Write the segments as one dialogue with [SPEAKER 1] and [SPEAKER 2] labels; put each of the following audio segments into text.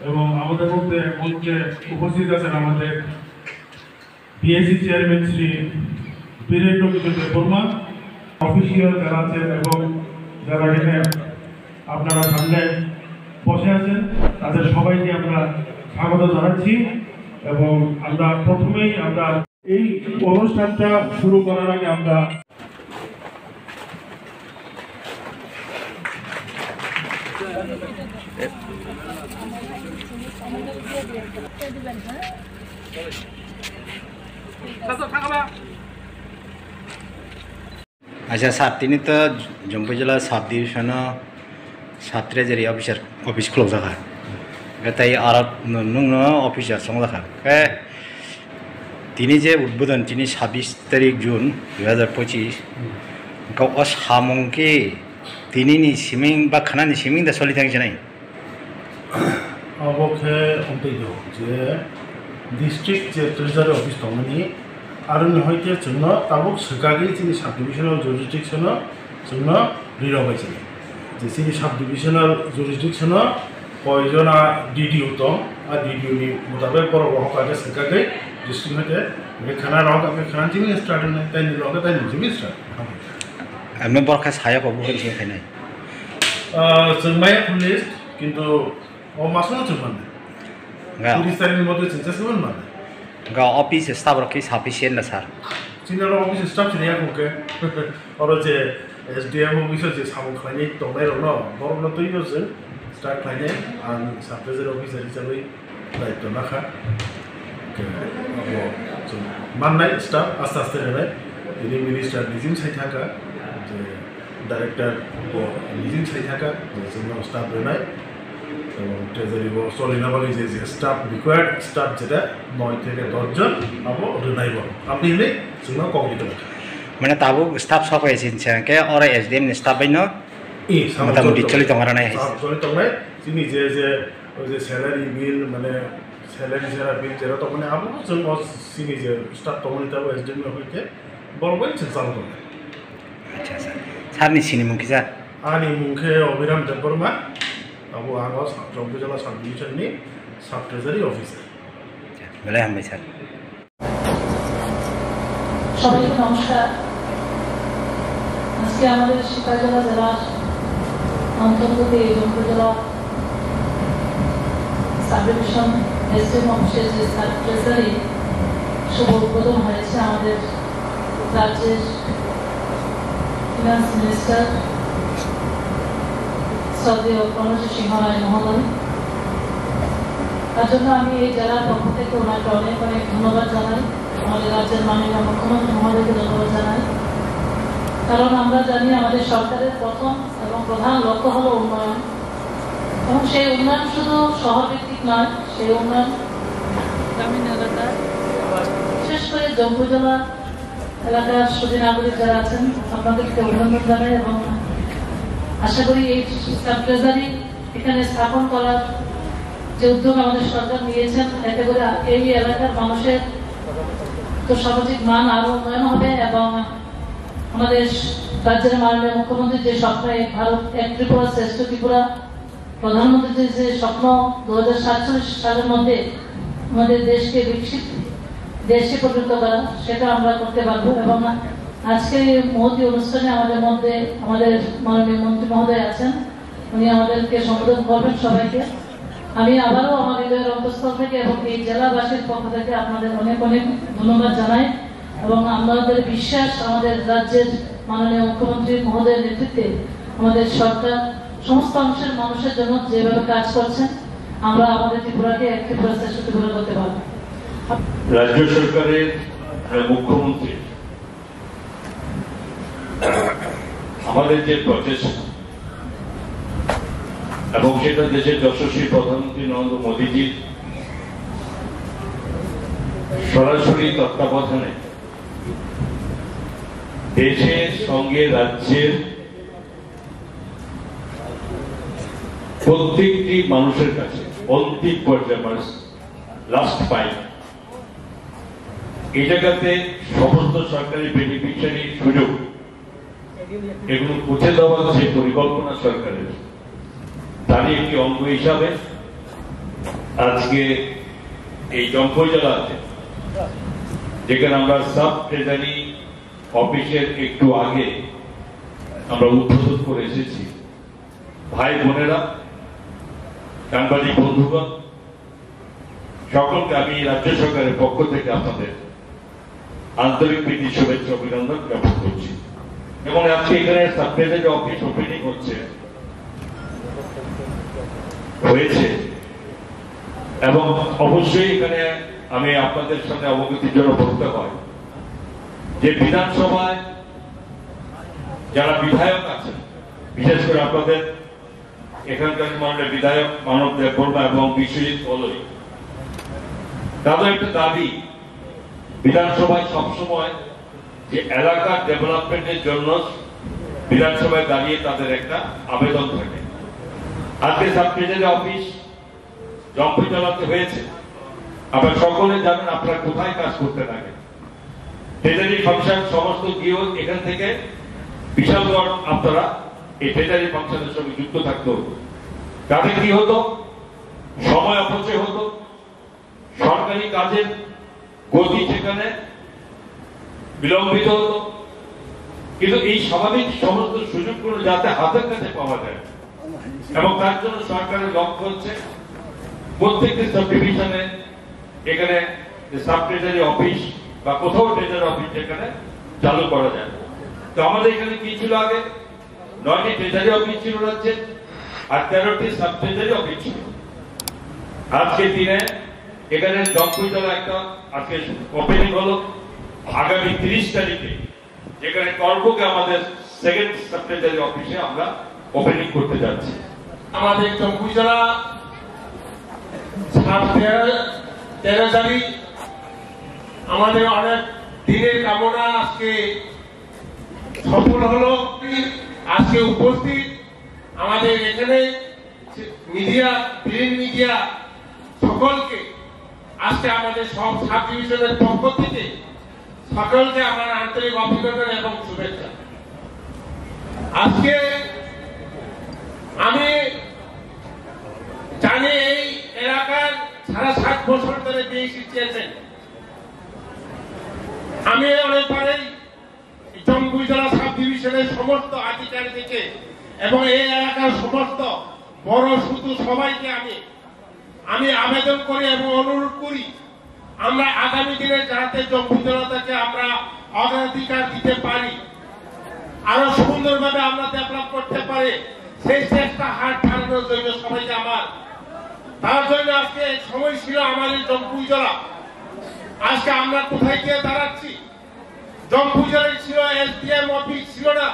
[SPEAKER 1] এবং আমাদের মধ্যে মঞ্চে উপস্থিত আছেন আমাদের বিএসসি চেয়ারম্যান শ্রী বীরেন্দ্র কিশোর দেববর্মা, অফিসিয়াল যারা আছেন এবং যারা এখানে আপনারা সামনে বসে আছেন তাদের সবাইকে আমরা স্বাগত জানাচ্ছি। এবং আমরা প্রথমেই আমরা এই অনুষ্ঠানটা শুরু করার আগে আমরা
[SPEAKER 2] আচ্ছা স্যার, তিনি তো জম্পু জেলা সাব ডিভিশন 7 ট্রেজারি অফিস খোলা থাকা তাই আর অফিসার সঙ্গে থাকা তিনি যে উদ্বোধন তিনি 26 তারিখ জুন 2025 সামংকে তিনি সিমিং বা খানানি সিমিং দা চলি থাকছে নাই
[SPEAKER 3] अबखे अंतैदो जे डिस्ट्रिक्ट जे ट्रेजारी ऑफिस दंनि आरो नहयते जोंनो ताबुक सगागि जोंनि साब डिविजनाल जुरिसडिक्शनाव जोंनो रिराबाय जों जे जोंनि साब डिविजनाल जुरिसडिक्शनाव कयजना डिडिअ दं आ डिडिअनि मुताबिक बर' हकागे सगागि डिस्ट्रिक्ट हते खाना रग आके खाना जिमि स्टार्ट होनाय ताइनि लगे ताइनि जिमि स्टार्ट
[SPEAKER 2] आमने बरखा साया बाबु होनसे खायनाय
[SPEAKER 3] जों माय पुलिस किन्तु ओ मासनो चुमने पुलिस तारिनि मते चेंजेसमोन माने
[SPEAKER 2] गा ऑफिस स्टाफ रखि साफिशिएंट ना सर
[SPEAKER 3] सिनियर ऑफिस स्टाफ छिया कोके और जे एसडीएम ऑफिस जे सामु खायनि दंनाय रनो बरनो तैयो जों स्टार्ट खायने आं साब ट्रेजारी अफिसार हिसाबै दायित्व नाखा के अब जों माननाय स्टाफ आस्ते आस्ते होनाय दिनै मिनिस्टार निजिम सायथाका जे डाइरेक्टर निजिम सायथाका जोंनाव स्टाफ होनाय এবং ট্রেজারি চলিনাবাগি যে স্টাফ রিকোয়ার্ড স্টাফ যেটা 9 থেকে 10 জন আবো রেনাইব আপনি হলে जोंना कग्निटिव
[SPEAKER 2] মানে তাবো স্টাফ সব হয়েছে কে আর এসডিএম স্টাফ বাইন
[SPEAKER 3] ই
[SPEAKER 2] মোটামুটি চলি তোমারা নাই
[SPEAKER 3] চলি তোমায় যিনি যে যে ওই যে স্যালারি বিল মানে স্যালারি যারা বিল যেটা তো মানে আবো जों সিনি যে স্টাফ তমনি তাবো এসডিএম হইতে বলবই চালু করে
[SPEAKER 2] আচ্ছা স্যার সারনি সিনি মুখি স্যার
[SPEAKER 3] আনি মুখে অবিরাম দেববর্মা अब आग जम्पु जिला साब डिविजननि साब ट्रेजारी अफिसार
[SPEAKER 2] বলে হামবাই স্যার
[SPEAKER 4] সবাইকে নমস্কার। আজকে আমাদের শিকারজলা জেলার অন্তর্গত জম্পু জেলা সাব ডিভিশন এসডিএম অফিসের যে সাব ট্রেজারি শুভ উদ্বোধন হয়েছে আমাদের রাজ্যের ফিনান্স মিনিস্টার শ্রদ্ধেয় প্রণজিৎ সিংহ রায় মহোদয়। তার জন্য আমি এই জেলার পক্ষ থেকে ওনাকে অনেক অনেক ধন্যবাদ জানাই, আমাদের রাজ্যের মাননীয় মুখ্যমন্ত্রী মহোদয়কে ধন্যবাদ জানাই। কারণ আমরা জানি আমাদের সরকারের প্রথম এবং প্রধান লক্ষ্য হলো উন্নয়ন, এবং সেই উন্নয়ন শুধু শহর ভিত্তিক নয়, সেই উন্নয়ন গ্রামীণ এলাকায় বিশেষ করে জম্পু জেলা এলাকার সুদী নাগরিক যারা আছেন আপনাদেরকে অভিনন্দন জানাই এবং আশা করি এই সাব ট্রেজারি এখানে স্থাপন করার যে উদ্যোগ আমাদের সরকার নিয়েছেন এতে করে এই এলাকার মানুষের তো সামাজিক মান আরো উন্নয়ন হবে এবং আমাদের রাজ্যের মাননীয় মুখ্যমন্ত্রী যে স্বপ্ন এক ভারত এক ত্রিপুরা শ্রেষ্ঠ ত্রিপুরা প্রধানমন্ত্রীর যে স্বপ্ন 2047 সালের মধ্যে আমাদের দেশকে বিকশিত দেশে পরিণত করা সেটা আমরা করতে পারবো। এবং আজকে মহতি অনুষ্ঠানে আমাদের মধ্যে আমাদের মাননীয় মন্ত্রী মহোদয় আছেন, উনি আমাদেরকে সম্বোধন করবেন সবাইকে। আমি আবারও আমার হৃদয়ের অন্তঃস্থল থেকে এবং এই জেলাবাসীর পক্ষ থেকে আপনাদের অনেক অনেক ধন্যবাদ জানাই এবং আমাদের বিশ্বাস আমাদের রাজ্যের মাননীয় মুখ্যমন্ত্রী মহোদয়ের নেতৃত্বে আমাদের সরকার সমস্ত অংশের মানুষের জন্য যেভাবে কাজ করছেন আমরা আমাদের ত্রিপুরাকে এক ত্রিপুরা শ্রেষ্ঠ ত্রিপুরা করতে পারব।
[SPEAKER 5] রাজ্য সরকারের মুখ্যমন্ত্রী আমাদের যে প্রচেষ্টা এবং সেটা দেশের যশস্বী প্রধানমন্ত্রী নরেন্দ্র মোদীজির সরাসরি তত্ত্বাবধানে দেশের সঙ্গে রাজ্যের প্রত্যেকটি মানুষের কাছে অন্তিম পর্যায়ে মানুষ লাস্ট পাইল এই জায়গাতে সমস্ত সরকারি বেনিফিশিয়ারি সুযোগ এগুলো পৌঁছে দেওয়ার যে পরিকল্পনা সরকারের তারই একটি অঙ্গ হিসাবে আজকে এই জম্পই জেলাতে যেখানে আমরা সাব ট্রেজারি অফিসের একটু আগে আমরা উদ্বোধন করে এসেছি, ভাই বোনেরা, সাংবাদিক বন্ধুগণ, সকলকে আমি রাজ্য সরকারের পক্ষ থেকে আপনাদের আন্তরিক প্রীতি শুভেচ্ছা অভিনন্দন জ্ঞাপন করছি। এবং আজকে এখানে সাব ট্রেজারি অফিস ওপেনিং হয়েছে এবং অবশ্যই এখানে আমি আপনাদের সামনে অবগতির জন্য বলতে হয় যে বিধানসভায় যারা বিধায়ক আছেন, বিশেষ করে আপনাদের এখানকার মাননীয় বিধায়ক মানব দেব বর্মা এবং বিশ্বজিৎ কলই, তাদের একটা দাবি বিধানসভায় সবসময় যে এলাকার ডেভেলপমেন্টের জন্য বিধানসভায় দাঁড়িয়ে তাদের একটা আবেদন থাকে। আজকে সাব ট্রেজারি অফিস জম্পই জেলাতে হয়েছে। আপনারা সকলে জানেন আপনারা কোথায় কাজ করতে থাকেন। ট্রেজারি ফাংশন সমস্ত গিয়েও এখান থেকে বিশালগড় আপনারা এই ট্রেজারি ফাংশনের সঙ্গে যুক্ত থাকতে হতো। তাতে কি হতো? সময় অপচয় হতো, সরকারি কাজের গতি সেখানে বিলম্বিত হতো। কিন্তু এই স্বাভাবিক সমস্ত সুযোগগুলো যাতে হাতের কাছে পাওয়া যায় এবং তার জন্য সরকারের লক্ষ্য হচ্ছে প্রত্যেকটি সাব ডিভিশনে এখানে সাব ট্রেজারি অফিস বা কোথাও ট্রেজারি অফিস এখানে চালু করা যায়। তো আমাদের এখানে কি ছিল? আগে 9টি ট্রেজারি অফিস ছিল রাজ্যে আর 13টি সাব ট্রেজারি অফিস ছিল। আজকে দিনে এখানে জম্পই জেলা একটা আজকে ওপেনিং হলো। আগামী 30 তারিখে যেখানে করবকে আমাদের সেকেন্ড সাব ট্রেজারি অফিসে আমরা ওপেনিং করতে যাচ্ছি।
[SPEAKER 6] আমাদের জম্পই জেলা 13 তারিখ আমাদের অনেক দিনের কামনা আজকে সফল হলো। আজকে উপস্থিত আমাদের এখানে মিডিয়া, প্রিন্ট মিডিয়া সকলকে আজকে আমাদের সব সাব ডিভিশনের পক্ষ থেকে সকলকে আমার আন্তরিক অভিনন্দন এবং শুভেচ্ছা। আজকে আমি জানি এই এলাকার সারা 7 বছর ধরে বিএসি চেয়েছেন। আমি অনেকবারই জম্পই জেলা সাব ডিভিশনের সমস্ত আধিকারিককে এবং এই এলাকার সমস্ত বড় ছোট সবাইকে আমি আবেদন করি এবং অনুরোধ করি আমরা আগামী দিনে যাতে জম্পই জেলাটাকে আমরা অগ্রাধিকার দিতে পারি, আরো সুন্দরভাবে আমরা ডেভেলপ করতে পারি, সেই চেষ্টা হাত বাড়ানোর জন্য সবাইকে আমার তার জন্য আজকে সময় ছিল আমাদের জম্পই জেলা। আজকে আমরা কোথায় গিয়ে দাঁড়াচ্ছি? জম্পই জেলায় ছিল এসডিএম অফিস ছিল না,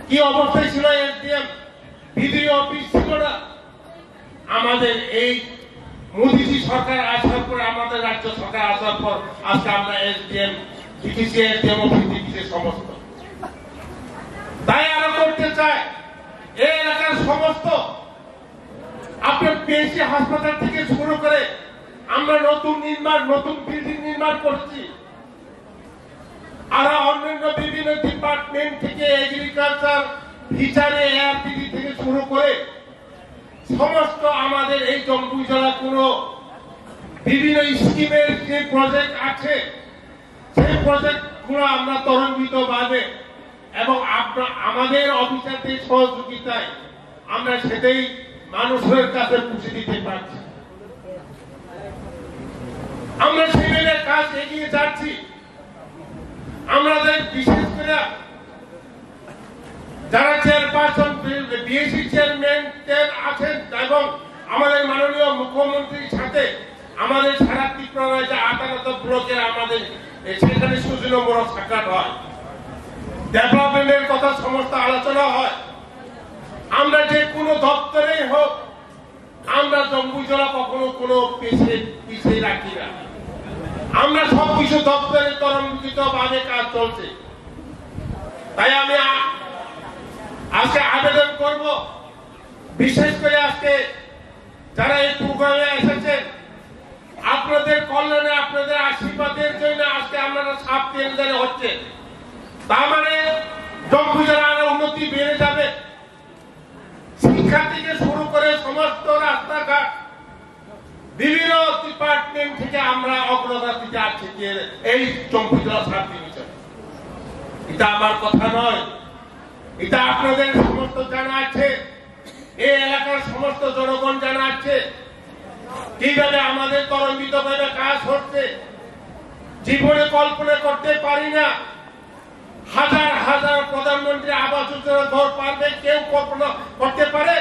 [SPEAKER 6] কি অবস্থায় ছিল? এসডিএম ভিডিও অফিস ছিল না। আমাদের এই মোদীজি সরকার আসার পর, আমাদের রাজ্য সরকার আসার পর আজকে আমরা এসডিএম ডিটিসি এসডিএম অফিস দিচ্ছে সমস্ত। তাই আরো করতে চাই এই এলাকার সমস্ত আপনার পিএসসি হাসপাতাল থেকে শুরু করে আমরা নতুন বিল্ডিং নির্মাণ করছি। আর অন্যান্য বিভিন্ন ডিপার্টমেন্ট থেকে এগ্রিকালচার, ফিশারি, এআরপিডি থেকে শুরু করে সমস্ত আমাদের এই জম্পই জেলা কোনো বিভিন্ন স্কিমের যে প্রজেক্ট আছে সেই প্রজেক্ট গুলো আমরা ত্বরান্বিত ভাবে এবং আমাদের অফিসারদের সহযোগিতায় আমরা সেটাই মানুষের কাছে পৌঁছে দিতে পারছি। আমরা সেভাবে কাজ এগিয়ে যাচ্ছি। আমাদের বিশেষ করে যারা চেয়ারপারসন, বিএসি চেয়ারম্যান আছেন এবং আমাদের মাননীয় মুখ্যমন্ত্রীর সাথে আমাদের সারা ত্রিপুরায় যে 18 ব্লকে আমাদের সেখানে সুযোগমূলক সাক্ষাৎ হয়, ডেভেলপমেন্টের কথা সমস্ত আলোচনা হয়। আমরা যে কোনো দপ্তরেই হোক আমরা জম্পই জেলা কখনো কোনো পিছিয়ে রাখি না। আমরা সবকিছু দপ্তরে ত্বরান্বিত ভাবে কাজ চলছে। তাই আমি আজকে আবেদন করব, বিশেষ করে আজকে যারা এই প্রোগ্রামে এসেছেন, আপনাদের কল্যাণে, আপনাদের আশীর্বাদের জন্য আজকে আপনারা সাব ট্রেজারি হচ্ছে। তার মানে জম্পই জেলার উন্নতি বেড়ে যাবে। শিক্ষা থেকে শুরু করে সমস্ত রাস্তাঘাট ডিপার্টমেন্ট থেকে আমরা অগ্রগতিতে আছি যে এই চম্পু জেলা সাব ডিভিশন। এটা আমার কথা নয়, এটা আপনাদের সমস্ত জানা আছে, এই এলাকার সমস্ত জনগণ জানা আছে কিভাবে আমাদের তরঙ্গিত ভাবে কাজ হচ্ছে। জীবনে কল্পনা করতে পারি না হাজার হাজার প্রধানমন্ত্রী আবাস যোজনা ঘর পারবে, কেউ কল্পনা করতে পারে?